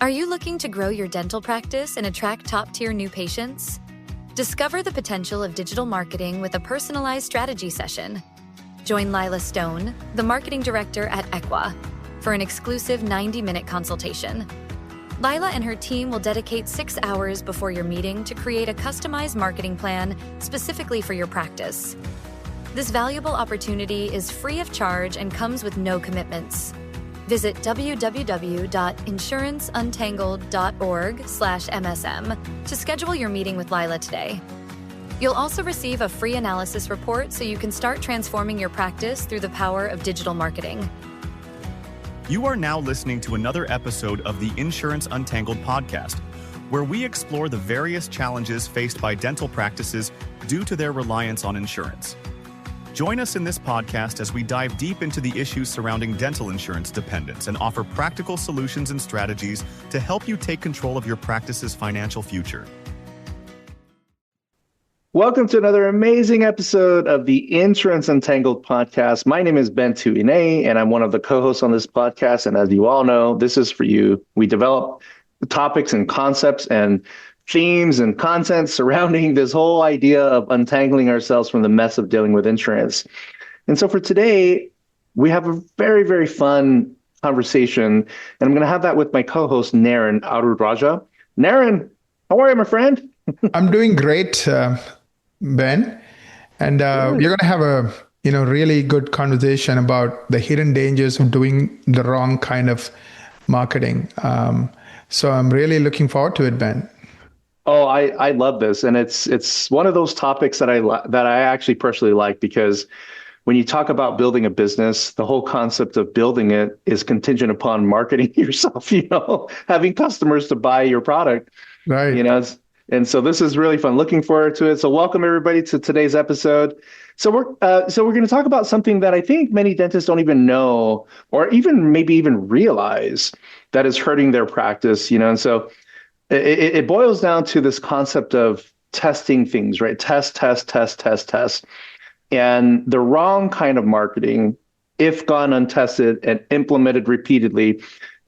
Are you looking to grow your dental practice and attract top-tier new patients? Discover the potential of digital marketing with a personalized strategy session. Join Lila Stone, the marketing director at Equa, for an exclusive 90-minute consultation. Lila and her team will dedicate 6 hours before your meeting to create a customized marketing plan specifically for your practice. This valuable opportunity is free of charge and comes with no commitments. Visit www.insuranceuntangledorg/MSM to schedule your meeting with Lila today. You'll also receive a free analysis report so you can start transforming your practice through the power of digital marketing. You are now listening to another episode of the Insurance Untangled podcast, where we explore the various challenges faced by dental practices due to their reliance on insurance. Join us in this podcast as we dive deep into the issues surrounding dental insurance dependence and offer practical solutions and strategies to help you take control of your practice's financial future. Welcome to another amazing episode of the Insurance Untangled podcast. My name is Ben Tuine, and I'm one of the co-hosts on this podcast. And as you all know, this is for you. We develop topics and concepts and themes and content surrounding this whole idea of untangling ourselves from the mess of dealing with insurance. And so for today, we have a very, very fun conversation, and I'm going to have that with my co-host, Naren Arudraja. Naren, how are you, my friend? I'm doing great, Ben. And we're going to have a really good conversation about the hidden dangers of doing the wrong kind of marketing. So I'm really looking forward to it, Ben. Oh, I love this. And it's one of those topics that I actually personally like, because when you talk about building a business, the whole concept of building it is contingent upon marketing yourself, having customers to buy your product. Right. And so this is really fun. Looking forward to it. So welcome everybody to today's episode. So we're going to talk about something that I think many dentists don't even know, or maybe even realize that is hurting their practice, And so it boils down to this concept of testing things, right? Test. And the wrong kind of marketing, if gone untested and implemented repeatedly,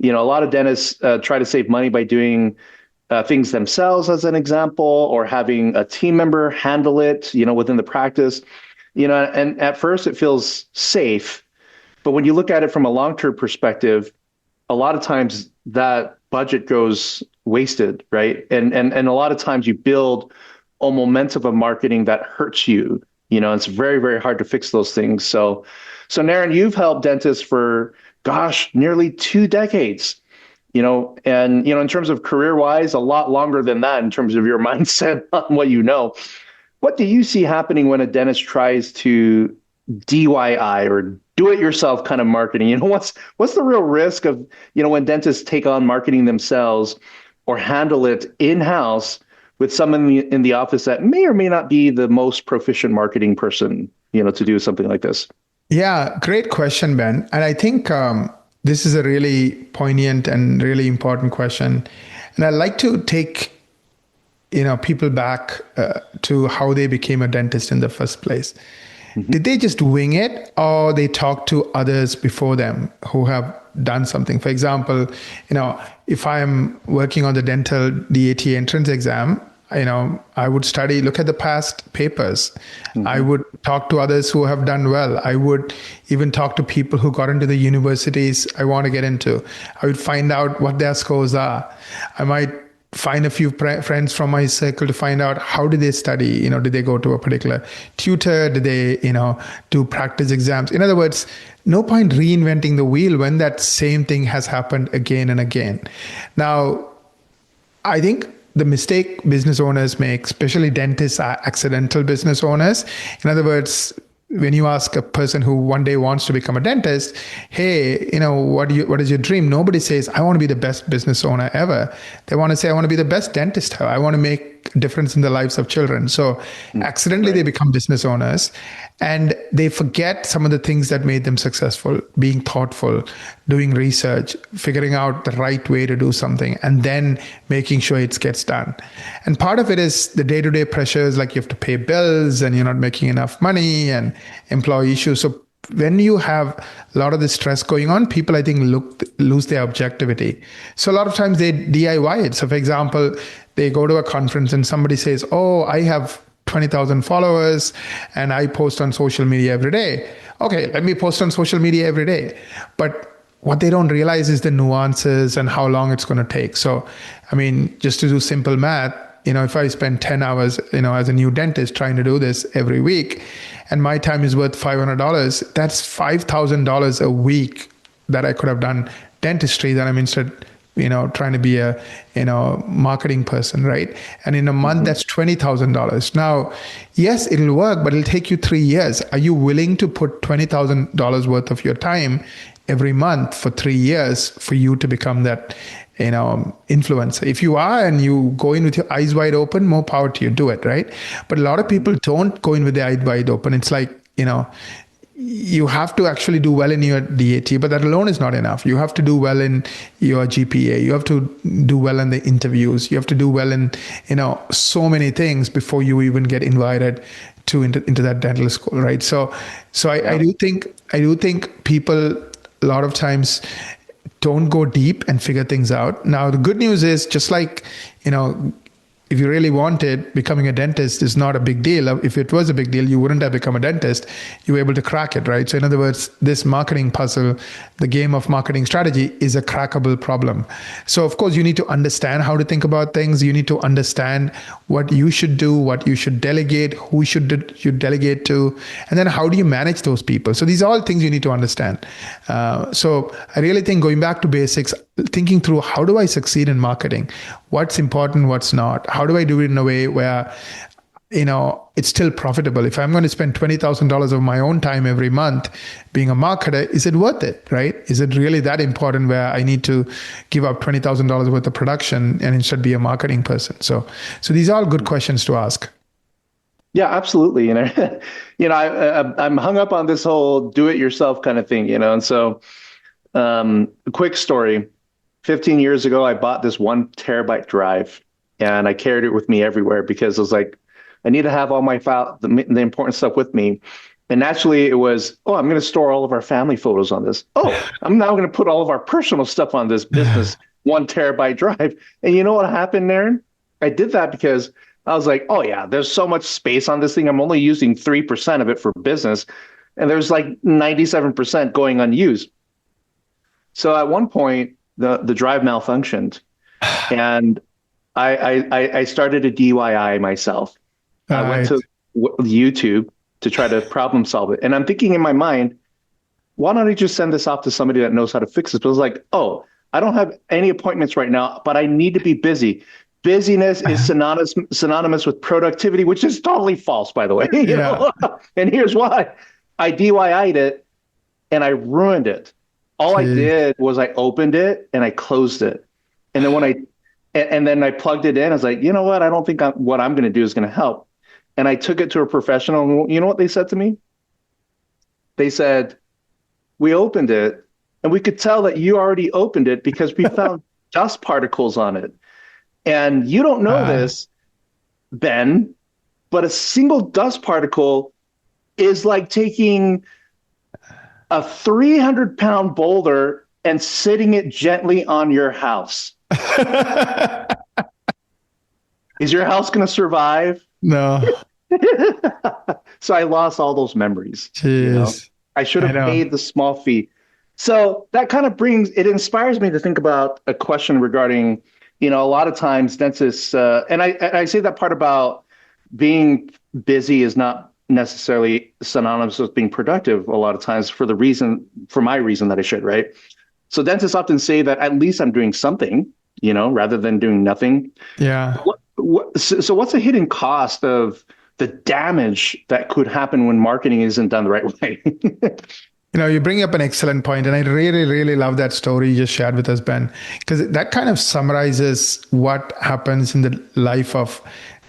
a lot of dentists try to save money by doing things themselves, as an example, or having a team member handle it, within the practice, and at first it feels safe. But when you look at it from a long-term perspective, a lot of times that budget goes wasted, right? And a lot of times you build a momentum of marketing that hurts you. It's very, very hard to fix those things. So Naren, you've helped dentists for, nearly 2 decades, and, in terms of career-wise, a lot longer than that in terms of your mindset on what you know. What do you see happening when a dentist tries to DIY or do-it-yourself kind of marketing? What's the real risk of, when dentists take on marketing themselves or handle it in-house with someone in the office that may or may not be the most proficient marketing person, to do something like this? Yeah, great question, Ben. And I think this is a really poignant and really important question. And I'd like to take, people back to how they became a dentist in the first place. Mm-hmm. Did they just wing it, or they talked to others before them who have done something? For example, if I'm working on the dental DAT entrance exam, I would look at the past papers. Mm-hmm. I would talk to others who have done well. I would even talk to people who got into the universities I want to get into. I would find out what their scores are. I might find a few friends from my circle to find out how did they study, did they go to a particular tutor, did they, do practice exams? In other words, no point reinventing the wheel when that same thing has happened again and again. Now, I think the mistake business owners make, especially dentists, are accidental business owners. In other words, when you ask a person who one day wants to become a dentist, hey, what is your dream? Nobody says, I want to be the best business owner ever. They want to say, I want to be the best dentist ever. I want to make a difference in the lives of children. So accidentally they become business owners, and they forget some of the things that made them successful: being thoughtful, doing research, figuring out the right way to do something, and then making sure it gets done. And part of it is the day-to-day pressures, like you have to pay bills and you're not making enough money and employee issues. So when you have a lot of the stress going on, people, I think, lose their objectivity. So a lot of times they DIY it. So for example, they go to a conference and somebody says, oh, I have 20,000 followers and I post on social media every day. Okay, let me post on social media every day. But what they don't realize is the nuances and how long it's going to take. So, I mean, just to do simple math, if I spend 10 hours, as a new dentist trying to do this every week, and my time is worth $500, that's $5,000 a week that I could have done dentistry that I'm instead, trying to be a, marketing person, right? And in a month, that's $20,000. Now, yes, it'll work, but it'll take you 3 years. Are you willing to put $20,000 worth of your time every month for 3 years for you to become that, influencer? If you are and you go in with your eyes wide open, more power to you, do it, right? But a lot of people don't go in with their eyes wide open. It's like, you have to actually do well in your DAT, but that alone is not enough. You have to do well in your GPA. You have to do well in the interviews. You have to do well in, so many things before you even get invited into that dental school, right? So I do think people a lot of times don't go deep and figure things out. Now, the good news is, just like, if you really want it, becoming a dentist is not a big deal. If it was a big deal, you wouldn't have become a dentist. You were able to crack it, right? So in other words, this marketing puzzle, the game of marketing strategy, is a crackable problem. So of course, you need to understand how to think about things. You need to understand what you should do, what you should delegate, who you delegate to, and then how do you manage those people? So these are all things you need to understand. So I really think, going back to basics, thinking through, how do I succeed in marketing? What's important, what's not? How do I do it in a way where, it's still profitable? If I'm going to spend $20,000 of my own time every month being a marketer, is it worth it, right? Is it really that important where I need to give up $20,000 worth of production and instead be a marketing person? So these are all good questions to ask. Yeah, absolutely. I'm hung up on this whole do-it-yourself kind of thing, and so a quick story. 15 years ago, I bought this 1 terabyte drive, and I carried it with me everywhere because I was like, I need to have all my file, the important stuff with me. And naturally, it was, I'm going to store all of our family photos on this. I'm now going to put all of our personal stuff on this business 1 terabyte drive. And you know what happened, Naren? I did that because I was like, there's so much space on this thing. I'm only using 3% of it for business. And there's like 97% going unused. So at one point, the drive malfunctioned, and I started a DIY myself. I went to YouTube to try to problem solve it. And I'm thinking in my mind, why don't I just send this off to somebody that knows how to fix it? But I was like, I don't have any appointments right now, but I need to be busy. Busyness is synonymous with productivity, which is totally false, by the way. You know? And here's why. I DIY'd it and I ruined it. All I did was I opened it and I closed it. And then I plugged it in. I was like, you know what? I don't think what I'm going to do is going to help. And I took it to a professional. And you know what they said to me? They said, we opened it and we could tell that you already opened it because we found dust particles on it. And you don't know this, Ben, but a single dust particle is like taking a 300-pound boulder and sitting it gently on your house. Is your house going to survive? No. So I lost all those memories. Jeez. I should have paid the small fee. So that kind of inspires me to think about a question regarding, a lot of times dentists, and I say that part about being busy is not necessarily synonymous with being productive a lot of times for my reason that I should, right? So dentists often say that at least I'm doing something, rather than doing nothing. Yeah. So what's the hidden cost of the damage that could happen when marketing isn't done the right way? You bring up an excellent point, and I really, really love that story you just shared with us, Ben, because that kind of summarizes what happens in the life of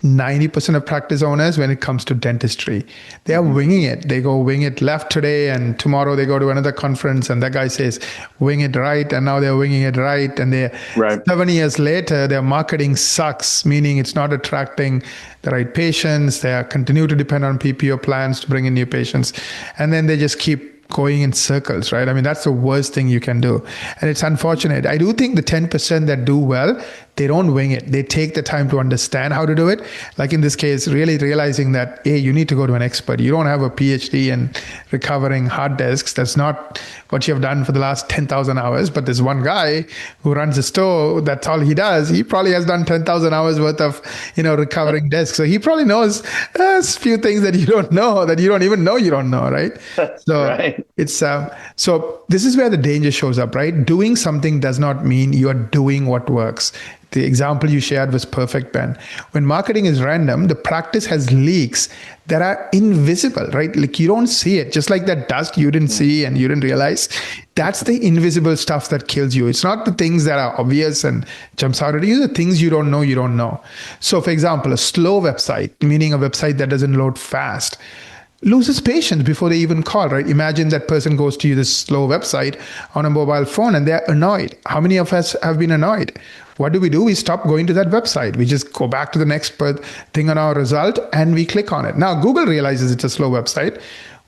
90% of practice owners when it comes to dentistry. They are winging it. They go wing it left today, and tomorrow they go to another conference and that guy says, wing it right. And now they're winging it right. And 7 years later, their marketing sucks, meaning it's not attracting the right patients. They continue to depend on PPO plans to bring in new patients. And then they just keep going in circles, right? I mean, that's the worst thing you can do. And it's unfortunate. I do think the 10% that do well, they don't wing it. They take the time to understand how to do it. Like in this case, really realizing that, hey, you need to go to an expert. You don't have a PhD in recovering hard disks. That's not what you have done for the last 10,000 hours. But there's one guy who runs a store. That's all he does. He probably has done 10,000 hours worth of, recovering disks. So he probably knows a few things that you don't know, that you don't even know you don't know, right? So right. It's so this is where the danger shows up, right? Doing something does not mean you are doing what works. The example you shared was perfect, Ben. When marketing is random, the practice has leaks that are invisible, right? Like you don't see it. Just like that dust you didn't see and you didn't realize. That's the invisible stuff that kills you. It's not the things that are obvious and jumps out at you. The things you don't know. So for example, a slow website, meaning a website that doesn't load fast, loses patience before they even call, right? Imagine that person goes to this slow website on a mobile phone and they're annoyed. How many of us have been annoyed? What do? We stop going to that website. We just go back to the next thing on our result and we click on it. Now, Google realizes it's a slow website.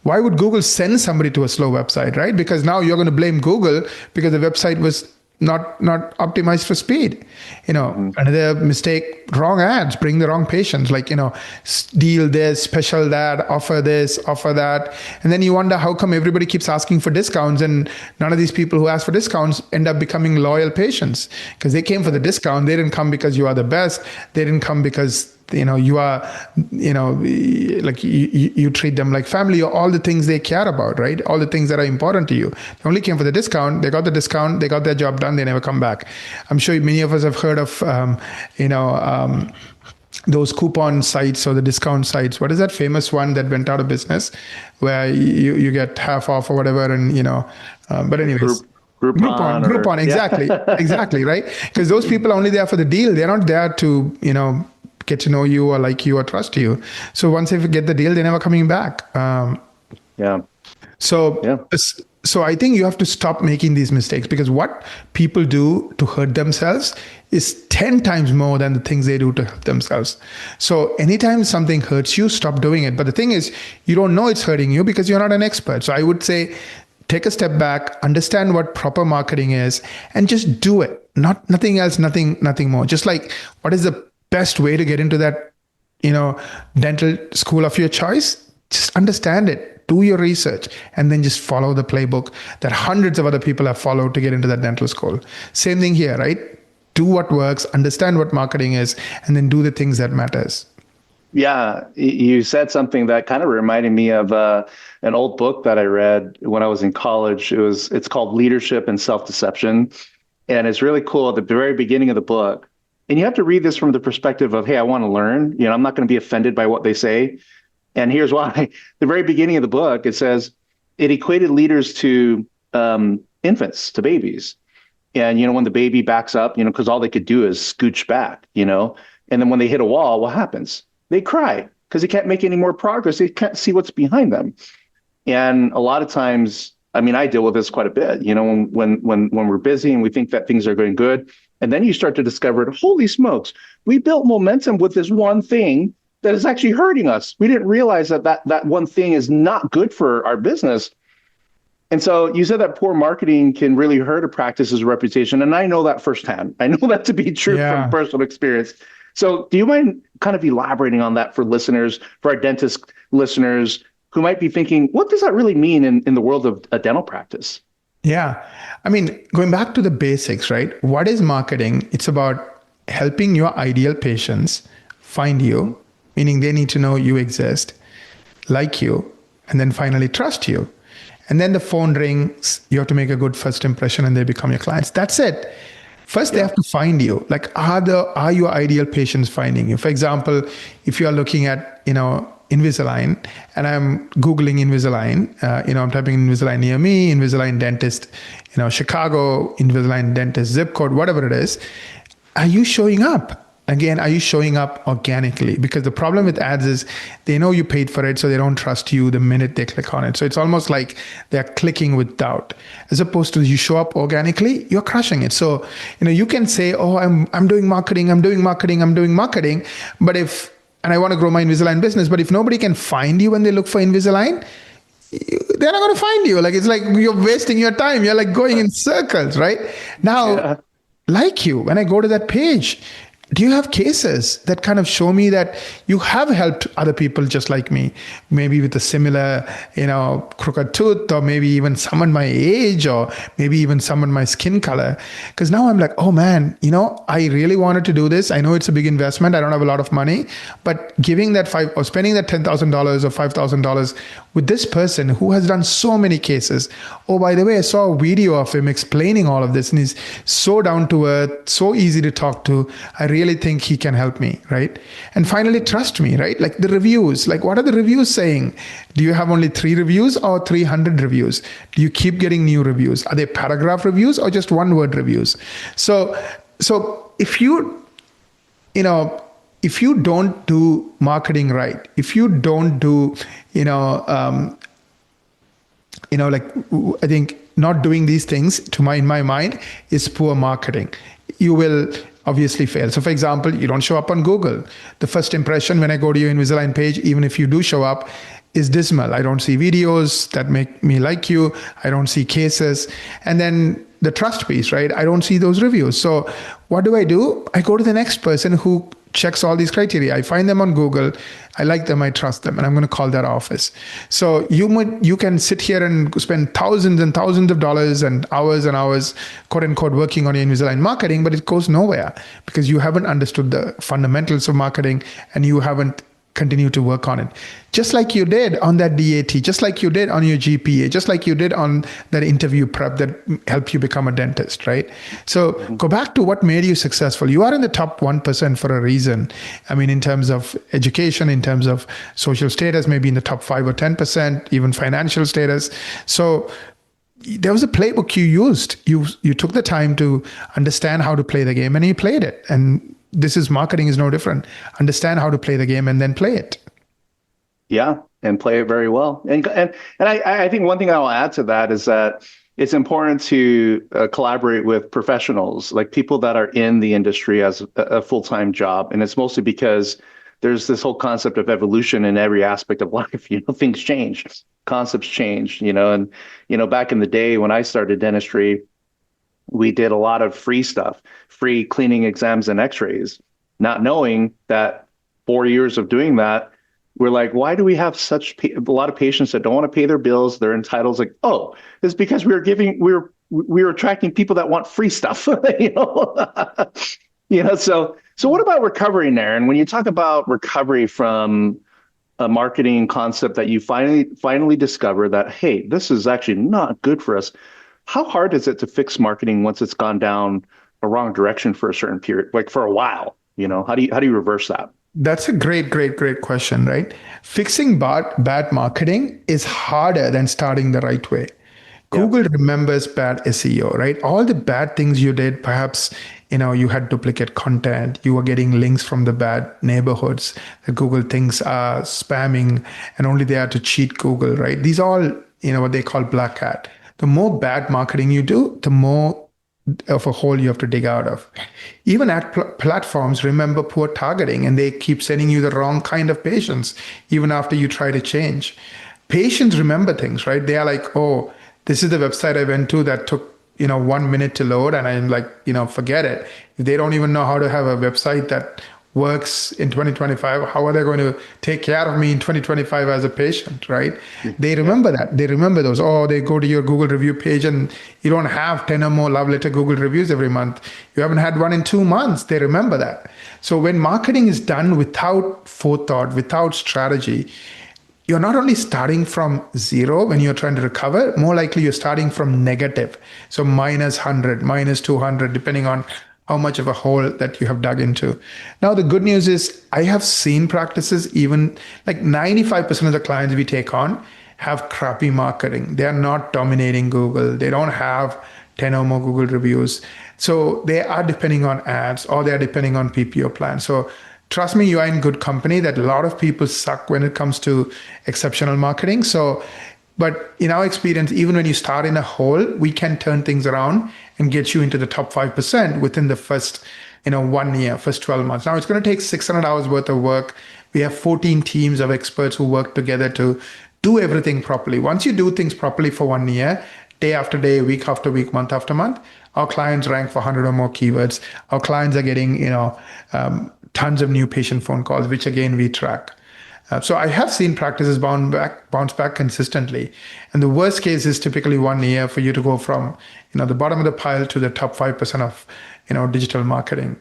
Why would Google send somebody to a slow website, right? Because now you're going to blame Google because the website was not optimized for speed. Another mistake, wrong ads, bring the wrong patients, like, deal this, special that, offer this, offer that. And then you wonder how come everybody keeps asking for discounts and none of these people who ask for discounts end up becoming loyal patients because they came for the discount. They didn't come because you are the best. They didn't come because you are, like you treat them like family, or all the things they care about, right? All the things that are important to you. They only came for the discount. They got the discount. They got their job done. They never come back. I'm sure many of us have heard of, those coupon sites or the discount sites. What is that famous one that went out of business where you get half off or whatever? And, but anyways. Groupon, exactly. Exactly, right? Because those people are only there for the deal. They're not there to, get to know you or like you or trust you. So once they get the deal, they're never coming back. So I think you have to stop making these mistakes because what people do to hurt themselves is 10 times more than the things they do to hurt themselves. So anytime something hurts you, stop doing it. But the thing is, you don't know it's hurting you because you're not an expert. So I would say, take a step back, understand what proper marketing is, and just do it. Nothing else, nothing more. Just like, what is the best way to get into that, dental school of your choice? Just understand it, do your research, and then just follow the playbook that hundreds of other people have followed to get into that dental school. Same thing here, right? Do what works, understand what marketing is, and then do the things that matters. Yeah, you said something that kind of reminded me of an old book that I read when I was in college. It's called Leadership and Self-Deception. And it's really cool at the very beginning of the book. And you have to read this from the perspective of, hey, I want to learn. I'm not going to be offended by what they say. And here's why. The very beginning of the book, it says it equated leaders to infants, to babies. And, when the baby backs up, because all they could do is scooch back, and then when they hit a wall, what happens? They cry because they can't make any more progress. They can't see what's behind them. And a lot of times, I deal with this quite a bit, when we're busy and we think that things are going good. And then you start to discover, holy smokes, we built momentum with this one thing that is actually hurting us. We didn't realize that one thing is not good for our business. And so you said that poor marketing can really hurt a practice's reputation. And I know that firsthand. I know that to be true from personal experience. So do you mind kind of elaborating on that for listeners, for our dentist listeners who might be thinking, what does that really mean in the world of a dental practice? Yeah. Going back to the basics, right? What is marketing? It's about helping your ideal patients find you, meaning they need to know you exist, like you, and then finally trust you. And then the phone rings, you have to make a good first impression and they become your clients. That's it. First, they have to find you. Like, are your ideal patients finding you? For example, if you are looking at, Invisalign, and I'm Googling Invisalign, I'm typing Invisalign near me, Invisalign dentist, Chicago, Invisalign dentist, zip code, whatever it is. Are you showing up? Again, are you showing up organically? Because the problem with ads is they know you paid for it, so they don't trust you the minute they click on it. So it's almost like they're clicking with doubt. As opposed to you show up organically, you're crushing it. So, you can say, oh, I'm doing marketing. But and I want to grow my Invisalign business, but if nobody can find you when they look for Invisalign, they're not going to find you. Like, it's like you're wasting your time. You're like going in circles, right? Now, like you, when I go to that page, do you have cases that kind of show me that you have helped other people just like me, maybe with a similar, crooked tooth, or maybe even someone my age, or maybe even someone my skin color? Because now I'm like, oh man, I really wanted to do this. I know it's a big investment. I don't have a lot of money, but giving that spending that $10,000 or $5,000 with this person who has done so many cases. Oh, by the way, I saw a video of him explaining all of this, and he's so down to earth, so easy to talk to. I really think he can help me, right? And finally, trust me, right? Like the reviews, like what are the reviews saying? Do you have only 3 reviews or 300 reviews? Do you keep getting new reviews? Are they paragraph reviews or just one-word reviews? So if you don't do marketing right, if you don't do, I think not doing these things in my mind is poor marketing. You will obviously fail. So for example, you don't show up on Google. The first impression when I go to your Invisalign page, even if you do show up, is dismal. I don't see videos that make me like you. I don't see cases. And then the trust piece, right? I don't see those reviews. So what do? I go to the next person who checks all these criteria. I find them on Google. I like them. I trust them. And I'm going to call that office. So you can sit here and spend thousands and thousands of dollars and hours, quote unquote, working on your Invisalign marketing, but it goes nowhere because you haven't understood the fundamentals of marketing and you haven't continue to work on it. Just like you did on that DAT, just like you did on your GPA, just like you did on that interview prep that helped you become a dentist, right? So go back to what made you successful. You are in the top 1% for a reason. I mean, in terms of education, in terms of social status, maybe in the top 5 or 10%, even financial status. So there was a playbook you used. You took the time to understand how to play the game and you played it. And marketing is no different. Understand how to play the game and then play it. Yeah, and play it very well. And I think one thing I'll add to that is that it's important to collaborate with professionals, like people that are in the industry as a full-time job. And it's mostly because there's this whole concept of evolution in every aspect of life. Things change, concepts change, and, back in the day when I started dentistry, we did a lot of free stuff, free cleaning exams and x-rays, not knowing that 4 years of doing that, we're like, why do we have a lot of patients that don't want to pay their bills? They're entitled, like, oh, it's because we're attracting people that want free stuff, So what about recovery, Naren? When you talk about recovery from a marketing concept that you finally discover that, hey, this is actually not good for us. How hard is it to fix marketing once it's gone down a wrong direction for a certain period, like for a while? How do you reverse that? That's a great question, right? Fixing bad marketing is harder than starting the right way. Yeah. Google remembers bad SEO, right? All the bad things you did, perhaps, you had duplicate content, you were getting links from the bad neighborhoods that Google thinks are spamming and only there to cheat Google, right? These all, what they call black hat. The more bad marketing you do, the more of a hole you have to dig out of. Even ad platforms remember poor targeting and they keep sending you the wrong kind of patients, even after you try to change. Patients remember things, right? They are like, oh, this is the website I went to that took 1 minute to load. And I'm like, forget it. If they don't even know how to have a website that works in 2025, how are they going to take care of me in 2025 as a patient, right? They remember that. They remember those. Oh, they go to your Google review page and you don't have 10 or more love letter Google reviews every month. You haven't had one in 2 months. They remember that. So when marketing is done without forethought, without strategy, you're not only starting from zero when you're trying to recover, more likely you're starting from negative. So minus 100, minus 200, depending on how much of a hole that you have dug into. Now, the good news is I have seen practices, even like 95% of the clients we take on have crappy marketing. They are not dominating Google. They don't have 10 or more Google reviews. So they are depending on ads or they are depending on PPO plans. So trust me, you are in good company that a lot of people suck when it comes to exceptional marketing. But in our experience, even when you start in a hole, we can turn things around and get you into the top 5% within the first, 1 year, first 12 months. Now it's going to take 600 hours worth of work. We have 14 teams of experts who work together to do everything properly. Once you do things properly for 1 year, day after day, week after week, month after month, our clients rank for 100 or more keywords. Our clients are getting, tons of new patient phone calls, which again, we track. So I have seen practices bounce back consistently. And the worst case is typically 1 year for you to go from, the bottom of the pile to the top 5% of, digital marketing.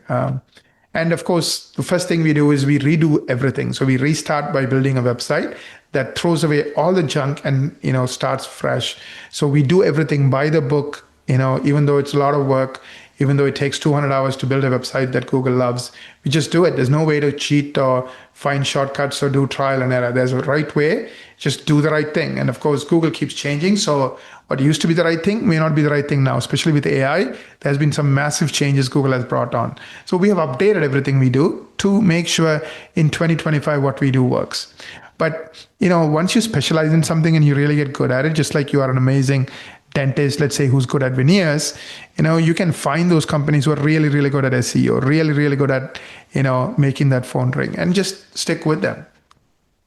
And of course, the first thing we do is we redo everything. So we restart by building a website that throws away all the junk and, starts fresh. So we do everything by the book, even though it's a lot of work, even though it takes 200 hours to build a website that Google loves, we just do it. There's no way to cheat or find shortcuts or do trial and error. There's a right way, just do the right thing. And of course, Google keeps changing. So what used to be the right thing may not be the right thing now, especially with AI. There's been some massive changes Google has brought on. So we have updated everything we do to make sure in 2025 what we do works. But, once you specialize in something and you really get good at it, just like you are an amazing dentist, let's say, who's good at veneers, you can find those companies who are really, really good at SEO, really, really good at, making that phone ring, and just stick with them.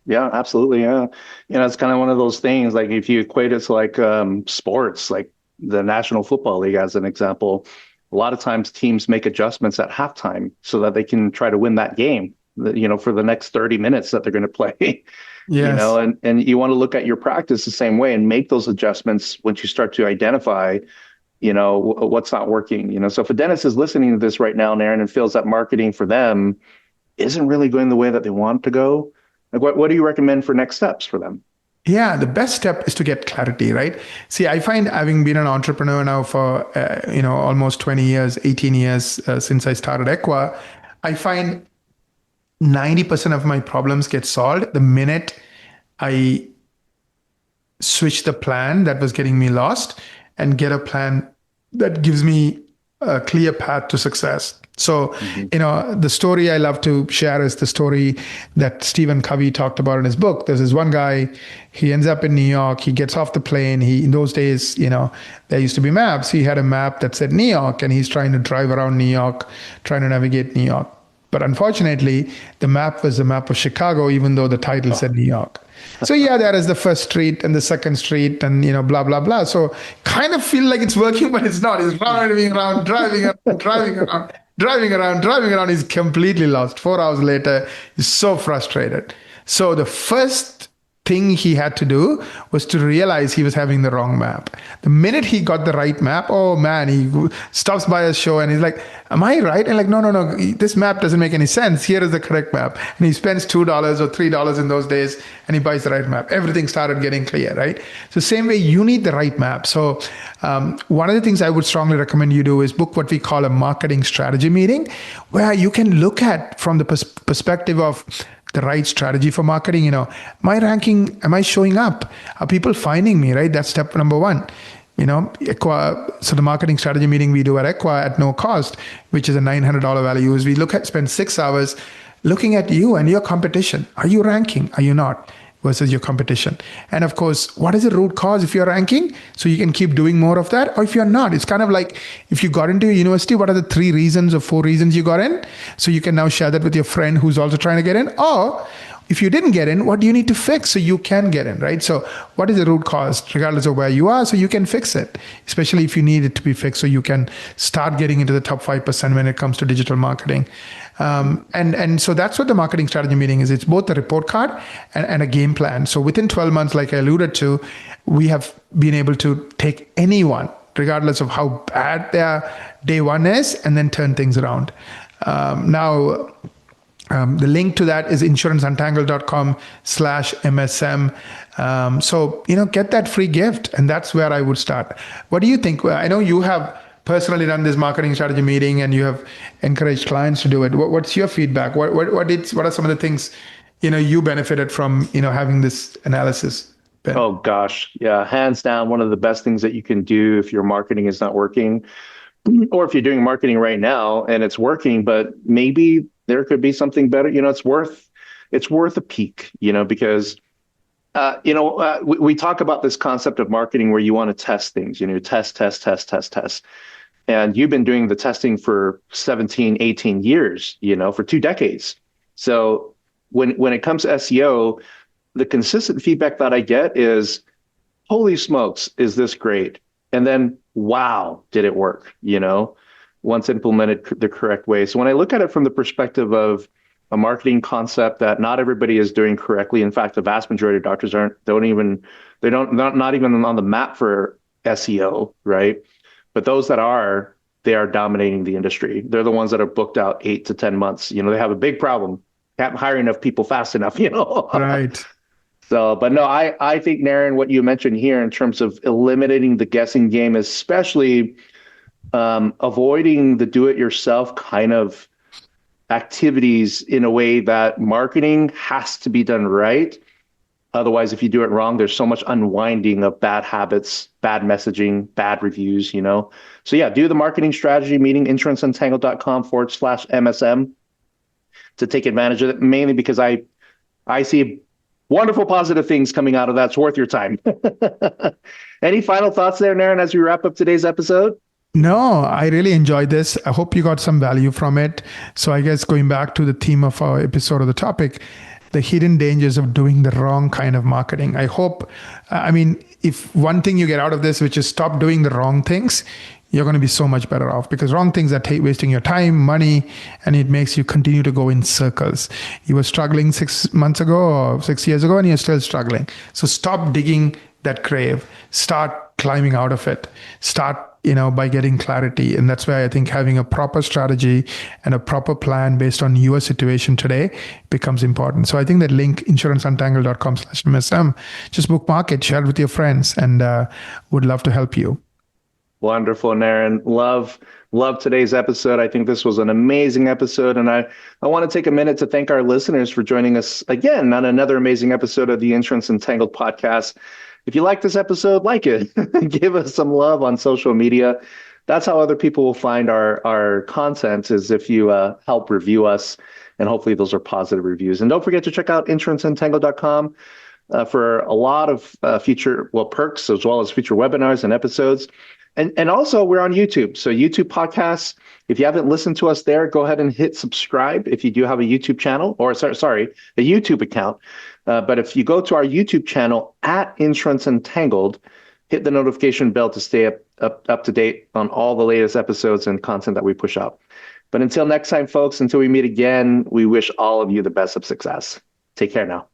Yeah, absolutely. Yeah. It's kind of one of those things, like if you equate it to like sports, like the National Football League, as an example, a lot of times teams make adjustments at halftime so that they can try to win that game, for the next 30 minutes that they're going to play. Yes. And you want to look at your practice the same way and make those adjustments once you start to identify, what's not working. So if a dentist is listening to this right now, Naren, and feels that marketing for them isn't really going the way that they want to go, like what do you recommend for next steps for them? Yeah, the best step is to get clarity, right? See, I find, having been an entrepreneur now for, almost 20 years, 18 years since I started Equa, I find 90% of my problems get solved the minute I switch the plan that was getting me lost and get a plan that gives me a clear path to success. So, the story I love to share is the story that Stephen Covey talked about in his book. There's this one guy, he ends up in New York, he gets off the plane. In those days, there used to be maps. He had a map that said New York, and he's trying to drive around New York, trying to navigate New York. But unfortunately, the map was the map of Chicago, even though the title said New York. So there is the first street and the second street and, blah, blah, blah. So kind of feel like it's working, but it's not. He's driving around. He's completely lost. 4 hours later, he's so frustrated. So the first thing he had to do was to realize he was having the wrong map. The minute he got the right map, oh man, he stops by a show and he's like, am I right? And like, no, this map doesn't make any sense. Here is the correct map. And he spends $2 or $3 in those days and he buys the right map. Everything started getting clear, right? So same way, you need the right map. So one of the things I would strongly recommend you do is book what we call a marketing strategy meeting, where you can look at from the perspective of the right strategy for marketing. My ranking, am I showing up? Are people finding me, right? That's step number one. Equa, so the marketing strategy meeting we do at Equa at no cost, which is a $900 value, is we spend 6 hours looking at you and your competition. Are you ranking? Are you not? Versus your competition. And of course, what is the root cause if you're ranking? So you can keep doing more of that. Or if you're not, it's kind of like if you got into a university, what are the 3 reasons or 4 reasons you got in? So you can now share that with your friend who's also trying to get in. Or if you didn't get in, what do you need to fix so you can get in, right? So what is the root cause, regardless of where you are, so you can fix it, especially if you need it to be fixed so you can start getting into the top 5% when it comes to digital marketing. And so that's what the marketing strategy meeting is. It's both a report card and a game plan. So within 12 months, like I alluded to, we have been able to take anyone, regardless of how bad their day one is, and then turn things around. The link to that is insuranceuntangledcom/MSM. So, get that free gift, and that's where I would start. What do you think? I know you have personally done this marketing strategy meeting and you have encouraged clients to do it. What's your feedback? What are some of the things, you benefited from, having this analysis, Ben? Oh gosh. Yeah. Hands down, one of the best things that you can do if your marketing is not working, or if you're doing marketing right now and it's working, but maybe there could be something better, it's worth a peek, because we talk about this concept of marketing where you want to test things, test. And you've been doing the testing for 17, 18 years, for 2 decades. So when it comes to SEO, the consistent feedback that I get is, holy smokes, is this great? And then, wow, did it work? Once implemented the correct way. So when I look at it from the perspective of a marketing concept that not everybody is doing correctly. In fact, the vast majority of doctors not even on the map for SEO, right? But those that are, they are dominating the industry. They're the ones that are booked out 8 to 10 months. They have a big problem. Can't hire enough people fast enough, Right. So, but no, I think, Naren, what you mentioned here in terms of eliminating the guessing game, especially avoiding the do-it-yourself kind of activities in a way that marketing has to be done right. Otherwise, if you do it wrong, there's so much unwinding of bad habits, bad messaging, bad reviews, So yeah, do the marketing strategy meeting, insuranceuntangledcom/MSM to take advantage of it, mainly because I see wonderful positive things coming out of that. It's worth your time. Any final thoughts there, Naren, as we wrap up today's episode? No, I really enjoyed this. I hope you got some value from it. So I guess going back to the theme of our episode, of the topic, the hidden dangers of doing the wrong kind of marketing. I hope, if one thing you get out of this, which is stop doing the wrong things, you're going to be so much better off, because wrong things are wasting your time, money, and it makes you continue to go in circles. You were struggling 6 months ago or 6 years ago, and you're still struggling. So stop digging that grave. Start climbing out of it. Start by getting clarity. And that's why I think having a proper strategy and a proper plan based on your situation today becomes important. So I think that link, insuranceuntangledcom/MSM, just bookmark it, share it with your friends, and would love to help you. Wonderful, Naren. Love today's episode. I think this was an amazing episode. And I want to take a minute to thank our listeners for joining us again on another amazing episode of the Insurance Untangled podcast. If you like this episode, like it. Give us some love on social media. That's how other people will find our content, is if you help review us. And hopefully those are positive reviews. And don't forget to check out insuranceuntangledcom for a lot of future perks, as well as future webinars and episodes. And also, we're on YouTube. So YouTube podcasts, if you haven't listened to us there, go ahead and hit subscribe if you do have a YouTube channel, or a YouTube account. But if you go to our YouTube channel at Insurance Untangled, hit the notification bell to stay up to date on all the latest episodes and content that we push out. But until next time, folks, until we meet again, we wish all of you the best of success. Take care now.